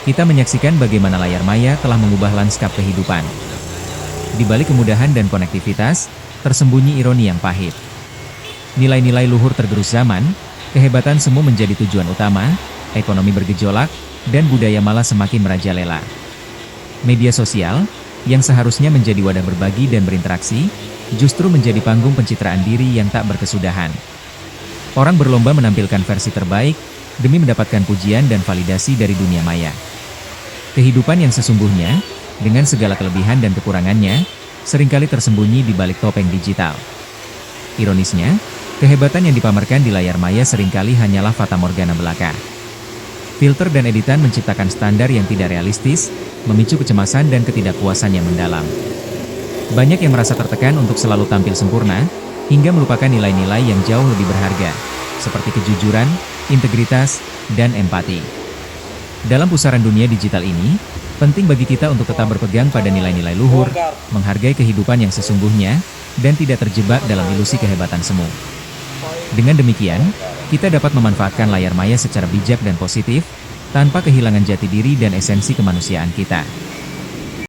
Kita menyaksikan bagaimana layar maya telah mengubah lanskap kehidupan. Di balik kemudahan dan konektivitas, tersembunyi ironi yang pahit. Nilai-nilai luhur tergerus zaman, kehebatan semu menjadi tujuan utama, ekonomi bergejolak, dan budaya malah semakin merajalela. Media sosial, yang seharusnya menjadi wadah berbagi dan berinteraksi, justru menjadi panggung pencitraan diri yang tak berkesudahan. Orang berlomba menampilkan versi terbaik, demi mendapatkan pujian dan validasi dari dunia maya. Kehidupan yang sesungguhnya, dengan segala kelebihan dan kekurangannya, seringkali tersembunyi di balik topeng digital. Ironisnya, kehebatan yang dipamerkan di layar maya seringkali hanyalah fatamorgana belaka. Filter dan editan menciptakan standar yang tidak realistis, memicu kecemasan dan ketidakpuasan yang mendalam. Banyak yang merasa tertekan untuk selalu tampil sempurna, hingga melupakan nilai-nilai yang jauh lebih berharga, seperti kejujuran, integritas, dan empati. Dalam pusaran dunia digital ini, penting bagi kita untuk tetap berpegang pada nilai-nilai luhur, menghargai kehidupan yang sesungguhnya, dan tidak terjebak dalam ilusi kehebatan semu. Dengan demikian, kita dapat memanfaatkan layar maya secara bijak dan positif, tanpa kehilangan jati diri dan esensi kemanusiaan kita.